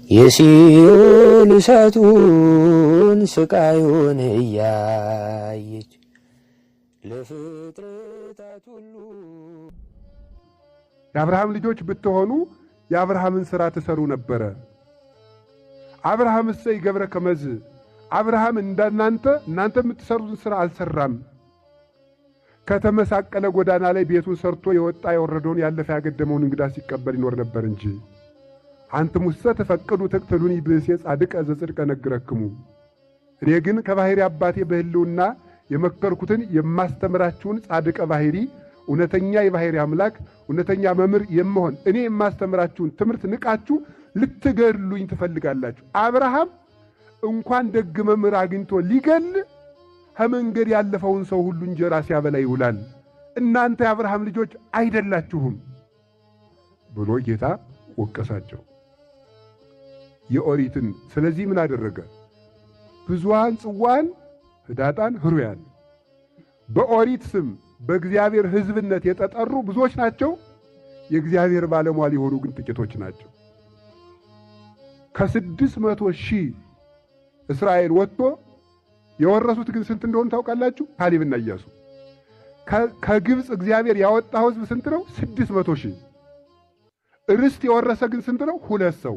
የሲኦል እሳቱን ስቃዩን እያየች ለፍጥረታት ሁሉ የአብርሃም ልጆች ብትሆኑ የአብርሃምን ሥራ ትሰሩ ነበረ። አብርሃም እሰይ ገብረ ከመዝ አብርሃም እናንተ የምትሰሩትን ሥራ አልሰራም። ከተመሳቀለ ጎዳና ላይ ቤቱን ሰርቶ የወጣ የወረደውን ያለፈ ያገደመውን እንግዳ ሲቀበል ይኖር ነበር እንጂ። አንትሙሰ ተፈቅዱ ተቅተሉኒ ብእሴ ጻድቀ ዘጽድቀ ነግረክሙ። እኔ ግን ከባሕሪ አባቴ በሕልውና የመከርኩትን የማስተምራችሁን ጻድቀ ባሕሪ እውነተኛ የባሕሪ አምላክ እውነተኛ መምህር የምሆን እኔ የማስተምራችሁን ትምህርት ንቃችሁ ልትገድሉኝ ትፈልጋላችሁ። አብርሃም እንኳን ደግ መምህር አግኝቶ ሊገል ከመንገድ ያለፈውን ሰው ሁሉ እንጀራ ሲያበላ ይውላል። እናንተ የአብርሃም ልጆች አይደላችሁም ብሎ ጌታ ወቀሳቸው የኦሪትን። ስለዚህ ምን አደረገ? ብዙሃን ጽዋን ህዳጣን ህሩያን በኦሪት ስም በእግዚአብሔር ሕዝብነት የተጠሩ ብዙዎች ናቸው። የእግዚአብሔር ባለሟል የሆኑ ግን ጥቂቶች ናቸው። ከ600,000 እስራኤል ወጥቶ የወረሱት ግን ስንት እንደሆኑ ታውቃላችሁ? ካሌብና ኢያሱ። ከግብፅ እግዚአብሔር ያወጣው ሕዝብ ስንት ነው? 600,000። ርስት የወረሰ ግን ስንት ነው? 2 ሰው።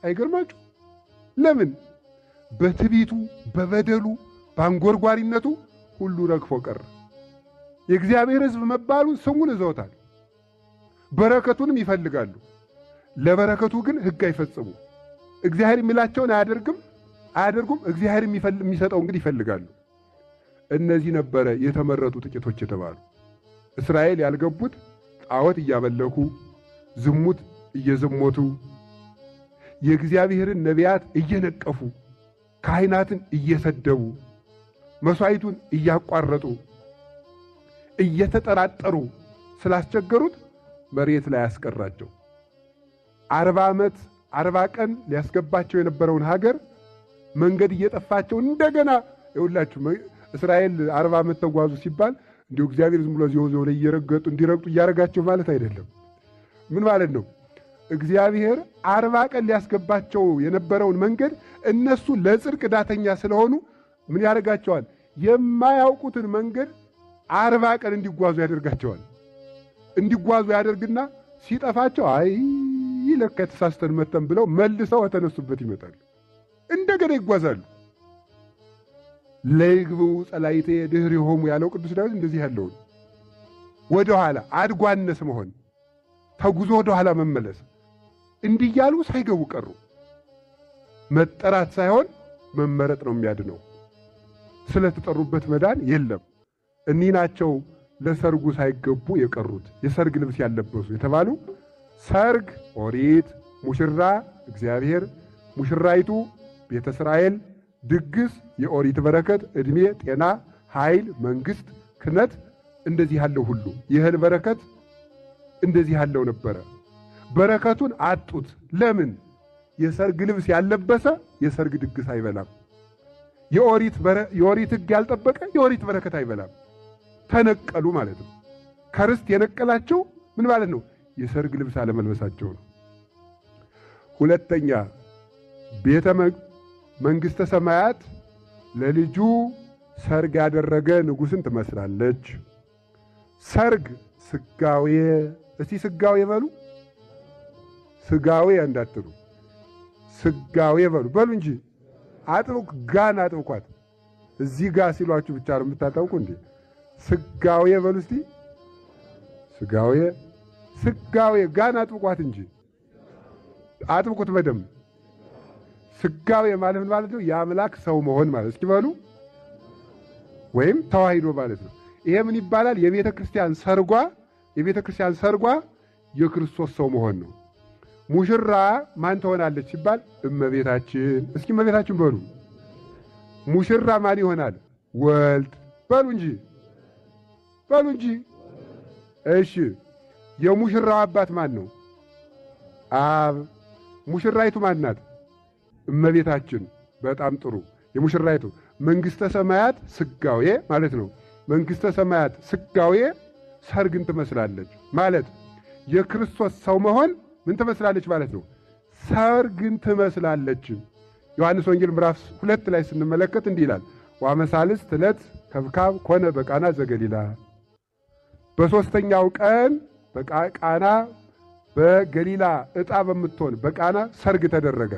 አይገርማችሁ? ለምን? በትዕቢቱ በበደሉ በአንጎርጓሪነቱ ሁሉ ረግፎ ቀረ። የእግዚአብሔር ሕዝብ መባሉን ስሙን ይዘውታል። በረከቱንም ይፈልጋሉ። ለበረከቱ ግን ሕግ አይፈጽሙ። እግዚአብሔር የሚላቸውን አያደርጉም። እግዚአብሔር የሚሰጠው እንግዲህ ይፈልጋሉ። እነዚህ ነበረ የተመረጡ ጥቂቶች የተባሉ። እስራኤል ያልገቡት ጣዖት እያመለኩ ዝሙት እየዘሞቱ የእግዚአብሔርን ነቢያት እየነቀፉ ካህናትን እየሰደቡ መስዋዕቱን እያቋረጡ እየተጠራጠሩ ስላስቸገሩት መሬት ላይ ያስቀራቸው። 40 ዓመት 40 ቀን ሊያስገባቸው የነበረውን ሀገር መንገድ እየጠፋቸው እንደገና ይውላችሁ። እስራኤል 40 ዓመት ተጓዙ ሲባል እንዲሁ እግዚአብሔር ዝም ብሎ ዚዮ ላይ እንዲረግጡ እያረጋቸው ማለት አይደለም። ምን ማለት ነው? እግዚአብሔር 40 ቀን ሊያስገባቸው የነበረውን መንገድ እነሱ ለጽድቅ ዳተኛ ስለሆኑ ምን ያደርጋቸዋል? የማያውቁትን መንገድ 40 ቀን እንዲጓዙ ያደርጋቸዋል። እንዲጓዙ ያደርግና ሲጠፋቸው አይ ለካ ተሳስተን መተን ብለው መልሰው ተነሱበት ይመጣሉ። እንደገና ይጓዛሉ። ለይግቡ ጸላይቴ ድኅሬሆሙ ያለው ቅዱስ ዳዊት እንደዚህ ያለውን ወደ ኋላ አድጓነስ መሆን ተጉዞ ወደ ኋላ መመለስ እንዲያሉ ሳይገቡ ቀሩ። መጠራት ሳይሆን መመረጥ ነው የሚያድነው። ስለተጠሩበት መዳን የለም። እኒህ ናቸው ለሰርጉ ሳይገቡ የቀሩት የሰርግ ልብስ ያለበሱ የተባሉ። ሰርግ ኦሪት፣ ሙሽራ እግዚአብሔር፣ ሙሽራይቱ ቤተ እስራኤል፣ ድግስ የኦሪት በረከት፣ ዕድሜ፣ ጤና፣ ኃይል፣ መንግሥት፣ ክህነት እንደዚህ ያለው ሁሉ የእህል በረከት እንደዚህ ያለው ነበረ። በረከቱን አጡት። ለምን? የሰርግ ልብስ ያለበሰ የሰርግ ድግስ አይበላም። የኦሪት ሕግ ያልጠበቀ የኦሪት በረከት አይበላም። ተነቀሉ ማለት ነው። ከርስት የነቀላቸው ምን ማለት ነው? የሰርግ ልብስ አለመልበሳቸው ነው። ሁለተኛ ቤተ መንግሥተ ሰማያት ለልጁ ሰርግ ያደረገ ንጉሥን ትመስላለች። ሰርግ ስጋዌ፣ እስቲ ስጋዌ በሉ። ስጋዌ እንዳትሉ ስጋዌ በሉ እንጂ አጥብቁ። ጋን አጥብቋት። እዚህ ጋ ሲሏችሁ ብቻ ነው የምታጠብቁ እንዴ? ስጋዌ በሉ እስቲ። ስጋዌ ጋን አጥብቋት እንጂ አጥብቁት በደንብ። ስጋዌ ማለት ምን ማለት ነው? የአምላክ ሰው መሆን ማለት እስኪ በሉ። ወይም ተዋሂዶ ማለት ነው። ይሄ ምን ይባላል? የቤተ ክርስቲያን ሰርጓ የክርስቶስ ሰው መሆን ነው። ሙሽራ ማን ትሆናለች ሲባል እመቤታችን። እስኪ እመቤታችን በሉ። ሙሽራ ማን ይሆናል? ወልድ በሉ እንጂ። እሺ የሙሽራው አባት ማን ነው? አብ። ሙሽራይቱ ማን ናት? እመቤታችን። በጣም ጥሩ። የሙሽራይቱ መንግሥተ ሰማያት ስጋዌ ማለት ነው። መንግሥተ ሰማያት ስጋዌ ሰርግን ትመስላለች ማለት የክርስቶስ ሰው መሆን ምን ትመስላለች ማለት ነው? ሰርግን ትመስላለች። ዮሐንስ ወንጌል ምዕራፍ 2 ላይ ስንመለከት እንዲህ ይላል፣ ወአመሳልስት ዕለት ከብካብ ኮነ በቃና ዘገሊላ። በሦስተኛው ቀን በቃና በገሊላ ዕጣ በምትሆን በቃና ሰርግ ተደረገ።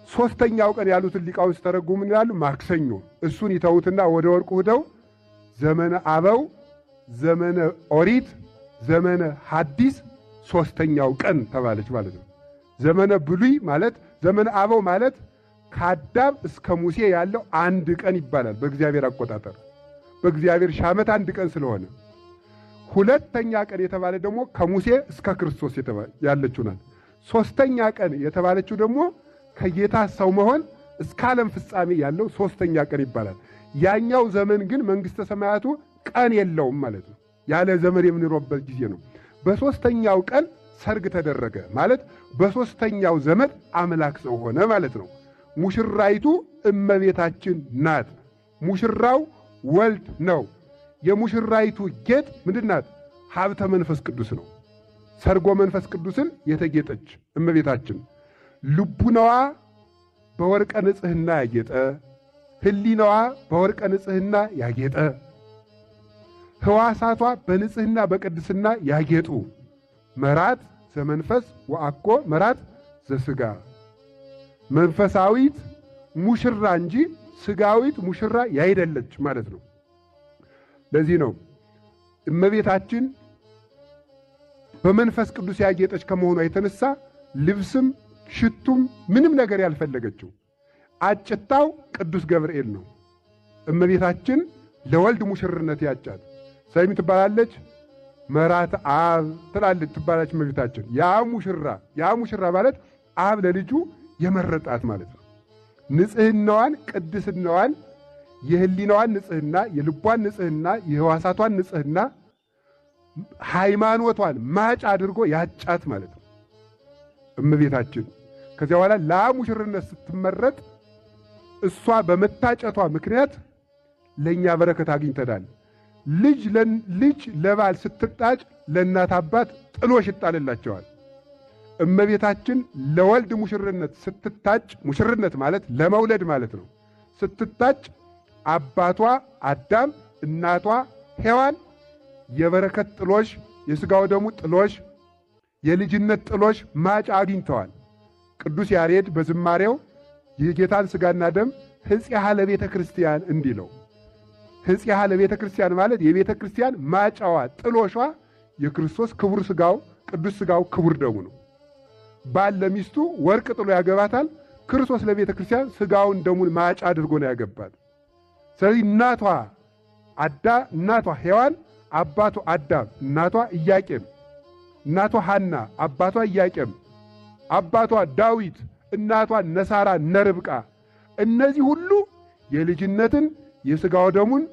ሦስተኛው ቀን ያሉትን ሊቃውንት ተረጉሙ ምን ይላሉ? ማክሰኞ። እሱን ይተውትና ወደ ወርቁ ሄደው ዘመነ አበው፣ ዘመነ ኦሪት፣ ዘመነ ሐዲስ ሦስተኛው ቀን ተባለች ማለት ነው። ዘመነ ብሉይ ማለት ዘመነ አበው ማለት ከአዳም እስከ ሙሴ ያለው አንድ ቀን ይባላል በእግዚአብሔር አቆጣጠር። በእግዚአብሔር ሺህ ዓመት አንድ ቀን ስለሆነ ሁለተኛ ቀን የተባለ ደግሞ ከሙሴ እስከ ክርስቶስ ያለችው ናት። ሦስተኛ ቀን የተባለችው ደግሞ ከጌታ ሰው መሆን እስከ ዓለም ፍጻሜ ያለው ሦስተኛ ቀን ይባላል። ያኛው ዘመን ግን መንግሥተ ሰማያቱ ቀን የለውም ማለት ነው። ያለ ዘመን የምንኖርበት ጊዜ ነው። በሦስተኛው ቀን ሰርግ ተደረገ ማለት በሦስተኛው ዘመን አምላክ ሰው ሆነ ማለት ነው። ሙሽራይቱ እመቤታችን ናት። ሙሽራው ወልድ ነው። የሙሽራይቱ ጌጥ ምንድናት? ሀብተ መንፈስ ቅዱስ ነው። ሰርጎ መንፈስ ቅዱስን የተጌጠች እመቤታችን ልቡናዋ በወርቀ ንጽሕና ያጌጠ፣ ሕሊናዋ በወርቀ ንጽሕና ያጌጠ፣ ሕዋሳቷ በንጽሕና በቅድስና ያጌጡ መራት ዘመንፈስ ወአኮ መራት ዘሥጋ መንፈሳዊት ሙሽራ እንጂ ሥጋዊት ሙሽራ ያይደለች ማለት ነው። ለዚህ ነው እመቤታችን በመንፈስ ቅዱስ ያጌጠች ከመሆኗ የተነሳ ልብስም ሽቱም ምንም ነገር ያልፈለገችው አጭታው ቅዱስ ገብርኤል ነው። እመቤታችን ለወልድ ሙሽርነት ያጫት ሰይም ትባላለች፣ መራት አብ ትላለች ትባላለች እመቤታችን። ያ ሙሽራ ማለት አብ ለልጁ የመረጣት ማለት ነው። ንጽሕናዋን ቅድስናዋን የህሊናዋን ንጽሕና የልቧን ንጽሕና የሕዋሳቷን ንጽሕና ሃይማኖቷን ማጭ አድርጎ ያጫት ማለት ነው እመቤታችን። ከዚያ በኋላ ለሙሽርነት ስትመረጥ እሷ በመታጨቷ ምክንያት ለእኛ በረከት አግኝተናል። ልጅ ለባል ስትጣጭ ለእናት አባት ጥሎሽ ይጣልላቸዋል። እመቤታችን ለወልድ ሙሽርነት ስትታጭ፣ ሙሽርነት ማለት ለመውለድ ማለት ነው። ስትታጭ አባቷ አዳም እናቷ ሔዋን የበረከት ጥሎሽ፣ የሥጋው ደሙ ጥሎሽ፣ የልጅነት ጥሎሽ ማጫ አግኝተዋል። ቅዱስ ያሬድ በዝማሬው የጌታን ሥጋና ደም ሕጽያሃ ለቤተ ክርስቲያን እንዲለው፣ ሕጽያሃ ለቤተ ክርስቲያን ማለት የቤተ ክርስቲያን ማጫዋ ጥሎሿ የክርስቶስ ክቡር ሥጋው ቅዱስ ሥጋው ክቡር ደሙ ነው። ባል ለሚስቱ ወርቅ ጥሎ ያገባታል። ክርስቶስ ለቤተ ክርስቲያን ሥጋውን ደሙን ማጫ አድርጎ ነው ያገባት። ስለዚህ እናቷ ሔዋን፣ አባቷ አዳም፣ እናቷ ኢያቄም፣ እናቷ ሐና፣ አባቷ ኢያቄም፣ አባቷ ዳዊት፣ እናቷ ነሳራ ነርብቃ፣ እነዚህ ሁሉ የልጅነትን የሥጋው ደሙን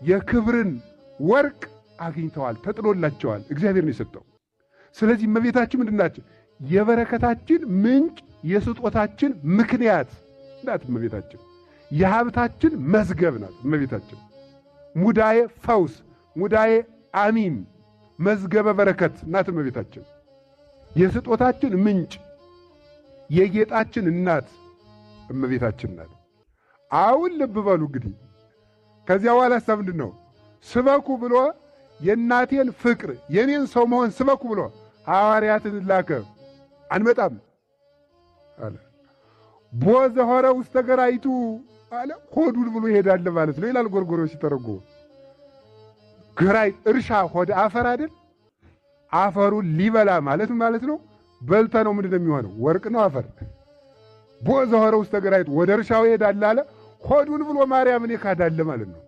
የክብርን ወርቅ አግኝተዋል፣ ተጥሎላቸዋል። እግዚአብሔር ነው የሰጠው። ስለዚህ እመቤታችን ምንድናችን? የበረከታችን ምንጭ የስጦታችን ምክንያት ናት እመቤታችን። የሀብታችን መዝገብ ናት እመቤታችን። ሙዳዬ ፈውስ፣ ሙዳዬ አሚን፣ መዝገበ በረከት ናት እመቤታችን። የስጦታችን ምንጭ የጌጣችን እናት እመቤታችን ናት። አሁን ልብ በሉ እንግዲህ ከዚያ በኋላ ሐሳብ ምንድን ነው? ስበኩ ብሎ የእናቴን ፍቅር የኔን ሰው መሆን ስበኩ ብሎ ሐዋርያትን ላከ። አንመጣም አለ። ቦዘሆረ ውስተ ገራይቱ አለ። ሆዱን ብሎ ይሄዳል ማለት ነው ይላል ጎርጎርዮስ ሲተረጎም። ገራይ እርሻ ሆድ አፈር አይደል? አፈሩን ሊበላ ማለት ነው። በልተ ነው ምንድነው የሚሆነው? ወርቅ ነው አፈር። ቦዘሆረ ውስተ ገራይቱ ወደ እርሻው ይሄዳል አለ። ሆዱን ብሎ ማርያምን ይካዳል ማለት ነው።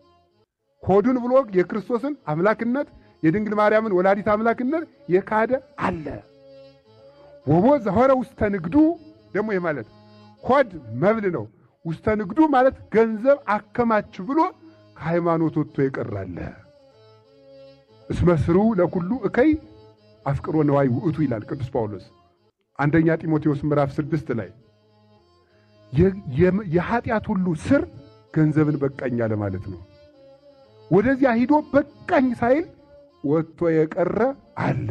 ሆዱን ብሎ የክርስቶስን አምላክነት የድንግል ማርያምን ወላዲት አምላክነት የካደ አለ። ወቦዘሆረ ውስተ ንግዱ ደግሞ ይህ ማለት ሆድ መብል ነው። ውስተ ንግዱ ማለት ገንዘብ አከማች ብሎ ከሃይማኖት ወጥቶ ይቀራል። እስመ ስሩ ለኩሉ እከይ አፍቅሮ ነዋይ ውእቱ ይላል ቅዱስ ጳውሎስ አንደኛ ጢሞቴዎስ ምዕራፍ 6 ላይ። የኃጢአት ሁሉ ስር ገንዘብን በቃኝ አለ ማለት ነው። ወደዚያ ሂዶ በቃኝ ሳይል ወጥቶ የቀረ አለ።